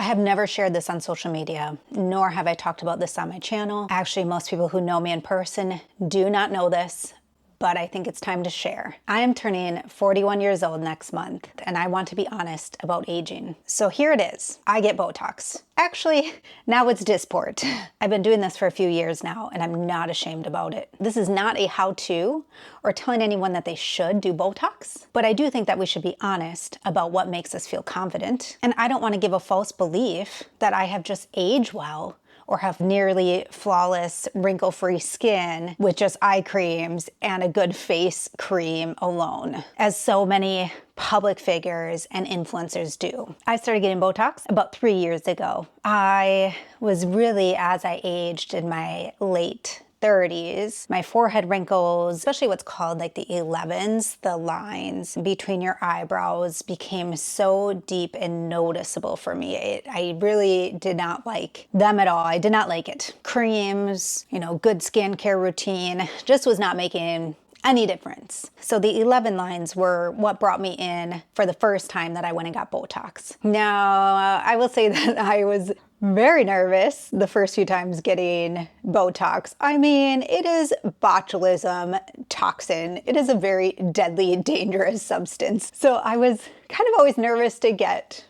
have never shared this on social media, nor have I talked about this on my channel. Actually, most people who know me in person do not know this, but I think it's time to share. I am turning 41 years old next month, and I want to be honest about aging. So here it is. I get Botox. Actually, now it's Dysport. I've been doing this for a few years now, and I'm not ashamed about it. This is not a how-to or telling anyone that they should do Botox, but I do think that we should be honest about what makes us feel confident. And I don't want to give a false belief that I have just aged well or have nearly flawless wrinkle-free skin with just eye creams and a good face cream alone, as so many public figures and influencers do. I started getting Botox about 3 years ago. I was really, as I aged in my late 30s, my forehead wrinkles, especially what's called like the 11s, the lines between your eyebrows, became so deep and noticeable for me. I really did not like them at all. I did not like it. Creams, good skincare routine, just was not making any difference. So the 11 lines were what brought me in for the first time that I went and got Botox. Now, I will say that I was very nervous the first few times getting Botox. I mean, it is botulism toxin. It is a very deadly, dangerous substance. So I was kind of always nervous to get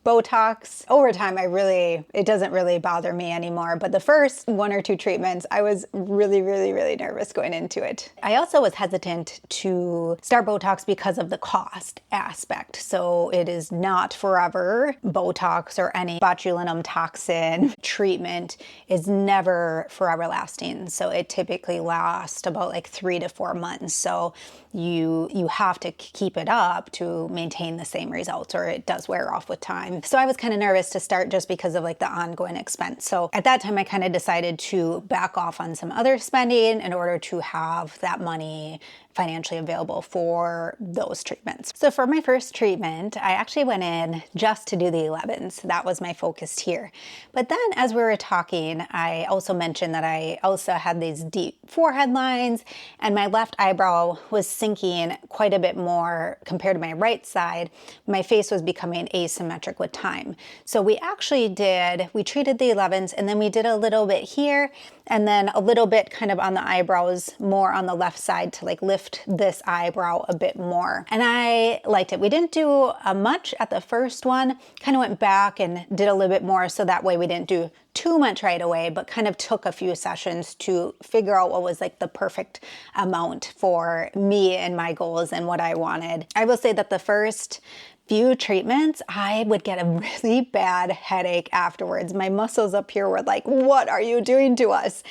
Botox. Over time, it doesn't really bother me anymore. But the first 1 or 2 treatments, I was really, really, really nervous going into it. I also was hesitant to start Botox because of the cost aspect. So it is not forever. Botox or any botulinum toxin treatment is never forever lasting. So it typically lasts about like 3 to 4 months. So you have to keep it up to maintain the same results, or it does wear off with time. So I was kind of nervous to start just because of like the ongoing expense. So at that time, I kind of decided to back off on some other spending in order to have that money financially available for those treatments. So for my first treatment, I actually went in just to do the 11s. That was my focus here. But then as we were talking, I also mentioned that I also had these deep forehead lines, and my left eyebrow was sinking quite a bit more compared to my right side. My face was becoming asymmetric with time. So we treated the 11s, and then we did a little bit here, and then a little bit kind of on the eyebrows, more on the left side to like lift this eyebrow a bit more. And I liked it. We didn't do much at the first one, kind of went back and did a little bit more, so that way we didn't do too much right away, but kind of took a few sessions to figure out what was like the perfect amount for me and my goals and what I wanted. I will say that the first few treatments, I would get a really bad headache afterwards. My muscles up here were like, what are you doing to us?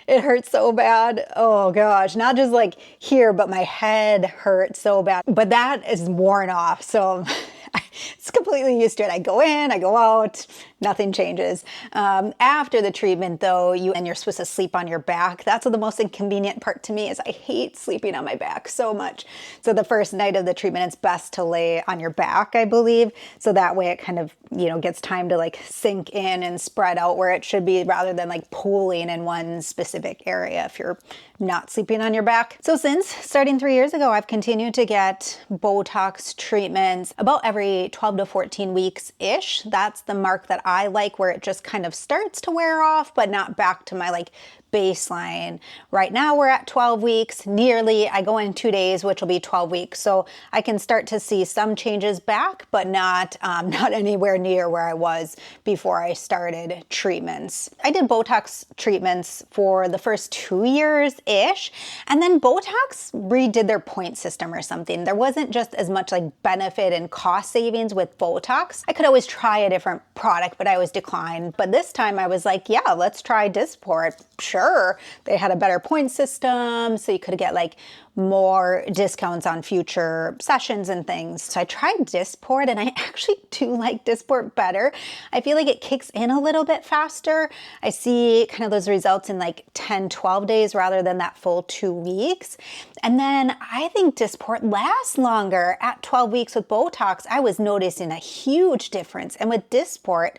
It hurt so bad. Oh gosh, not just like here, but my head hurt so bad. But that is worn off. So it's completely used to it. I go in, I go out, nothing changes. After the treatment though, you're supposed to sleep on your back. That's the most inconvenient part to me, is I hate sleeping on my back so much. So the first night of the treatment, it's best to lay on your back, I believe. So that way it kind of, gets time to like sink in and spread out where it should be, rather than like pooling in one specific area if you're not sleeping on your back. So since starting 3 years ago, I've continued to get Botox treatments about every 12 to 14 weeks-ish. That's the mark that I like, where it just kind of starts to wear off, but not back to my like baseline. Right now we're at 12 weeks, nearly. I go in 2 days, which will be 12 weeks. So I can start to see some changes back, but not anywhere near where I was before I started treatments. I did Botox treatments for the first 2 years-ish, and then Botox redid their point system or something. There wasn't just as much like benefit and cost savings with Botox. I could always try a different product, but I always declined. But this time I was like, yeah, let's try Dysport. Sure, they had a better point system, so you could get like more discounts on future sessions and things. So I tried Dysport, and I actually do like Dysport better. I feel like it kicks in a little bit faster. I see kind of those results in like 10, 12 days rather than that full 2 weeks. And then I think Dysport lasts longer. At 12 weeks with Botox, I was noticing a huge difference. And with Dysport,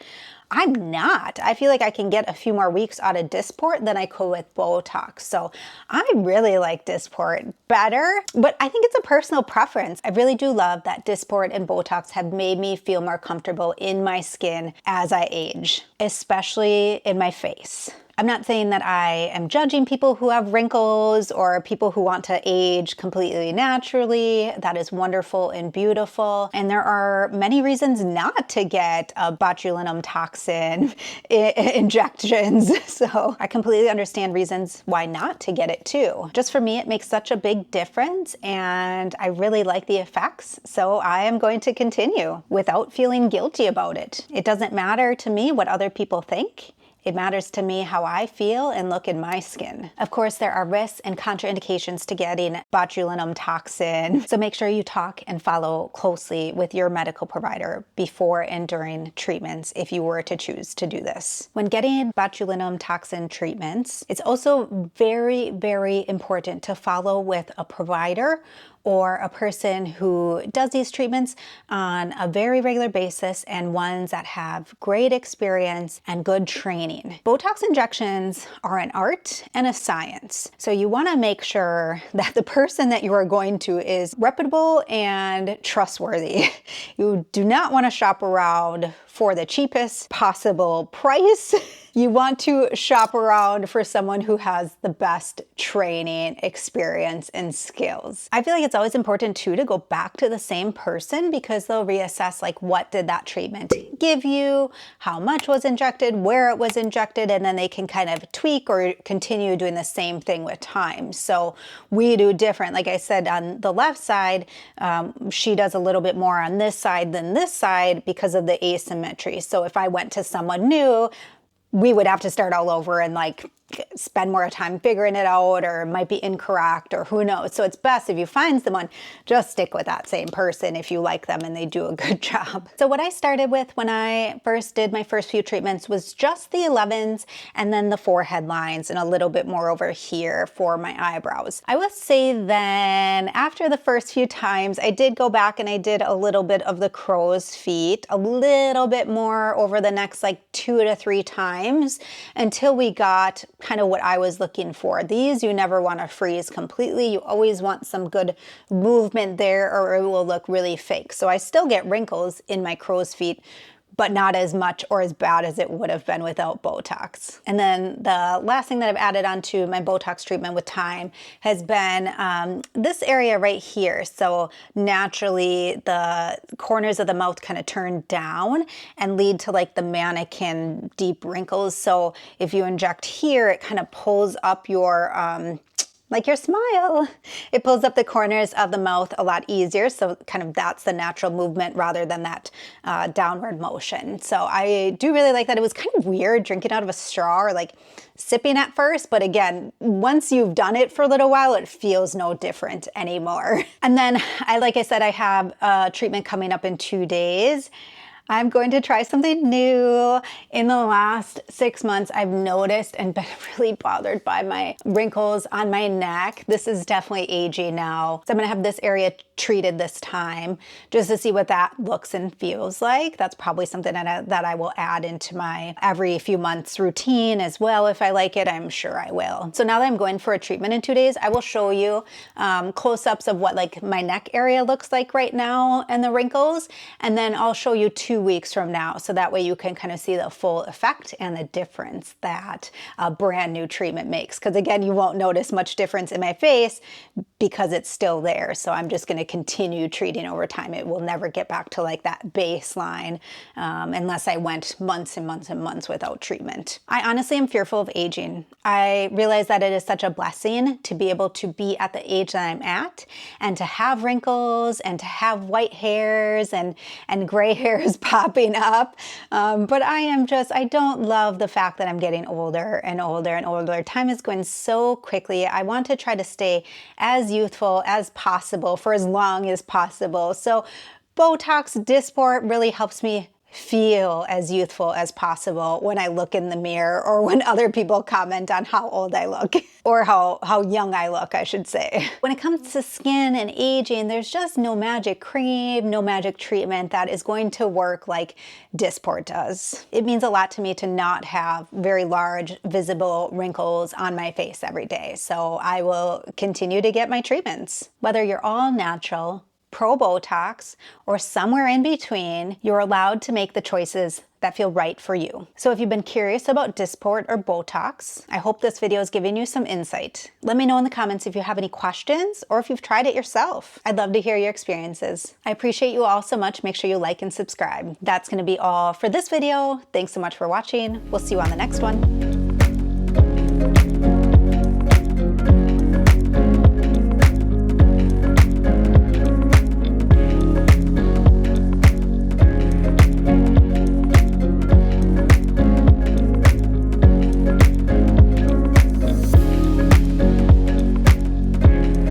I'm not. I feel like I can get a few more weeks out of Dysport than I could with Botox. So I really like Dysport. better, but I think it's a personal preference. I really do love that Dysport and Botox have made me feel more comfortable in my skin as I age, especially in my face. I'm not saying that I am judging people who have wrinkles or people who want to age completely naturally. That is wonderful and beautiful. And there are many reasons not to get a botulinum toxin injections. So I completely understand reasons why not to get it too. Just for me, it makes such a big difference and I really like the effects. So I am going to continue without feeling guilty about it. It doesn't matter to me what other people think. It matters to me how I feel and look in my skin. Of course, there are risks and contraindications to getting botulinum toxin, so make sure you talk and follow closely with your medical provider before and during treatments if you were to choose to do this. When getting botulinum toxin treatments, it's also very, very important to follow with a provider or a person who does these treatments on a very regular basis and ones that have great experience and good training. Botox injections are an art and a science. So you wanna make sure that the person that you are going to is reputable and trustworthy. You do not wanna shop around for the cheapest possible price. You want to shop around for someone who has the best training, experience, and skills. I feel like it's always important too to go back to the same person because they'll reassess like what did that treatment give you, how much was injected, where it was injected, and then they can kind of tweak or continue doing the same thing with time. So we do different. Like I said, on the left side, she does a little bit more on this side than this side because of the asymmetry. So if I went to someone new, we would have to start all over and like spend more time figuring it out, or it might be incorrect, or who knows. So it's best if you find someone, just stick with that same person if you like them and they do a good job. So what I started with when I first did my first few treatments was just the 11s and then the forehead lines and a little bit more over here for my eyebrows. I would say then after the first few times, I did go back and I did a little bit of the crow's feet, a little bit more over the next like 2 to 3 times until we got kind of what I was looking for. These you never want to freeze completely. You always want some good movement there or it will look really fake. So I still get wrinkles in my crow's feet, but not as much or as bad as it would have been without Botox. And then the last thing that I've added onto my Botox treatment with time has been this area right here. So naturally the corners of the mouth kind of turn down and lead to like the mannequin deep wrinkles. So if you inject here, it kind of pulls up your like your smile. It pulls up the corners of the mouth a lot easier. So kind of that's the natural movement rather than that downward motion. So I do really like that. It was kind of weird drinking out of a straw or like sipping at first. But again, once you've done it for a little while, it feels no different anymore. And then like I said, I have a treatment coming up in 2 days. I'm going to try something new. In the last 6 months, I've noticed and been really bothered by my wrinkles on my neck. This is definitely aging now. So I'm gonna have this area treated this time just to see what that looks and feels like. That's probably something that I will add into my every few months routine as well. If I like it, I'm sure I will. So now that I'm going for a treatment in 2 days, I will show you close-ups of what like my neck area looks like right now and the wrinkles. And then I'll show you 2 weeks from now. So that way you can kind of see the full effect and the difference that a brand new treatment makes. Because again, you won't notice much difference in my face because it's still there. So I'm just going to continue treating over time. It will never get back to like that baseline unless I went months and months and months without treatment. I honestly am fearful of aging. I realize that it is such a blessing to be able to be at the age that I'm at and to have wrinkles and to have white hairs and gray hairs popping up. But I don't love the fact that I'm getting older and older and older. Time is going so quickly. I want to try to stay as youthful as possible for as long as possible. So Botox, Dysport really helps me feel as youthful as possible when I look in the mirror or when other people comment on how old I look or how young I look, I should say. When it comes to skin and aging, there's just no magic cream, no magic treatment that is going to work like Dysport does. It means a lot to me to not have very large visible wrinkles on my face every day, so I will continue to get my treatments. Whether you're all natural, pro Botox, or somewhere in between, you're allowed to make the choices that feel right for you. So if you've been curious about Dysport or Botox, I hope this video is giving you some insight. Let me know in the comments if you have any questions or if you've tried it yourself. I'd love to hear your experiences. I appreciate you all so much. Make sure you like and subscribe. That's going to be all for this video. Thanks so much for watching. We'll see you on the next one.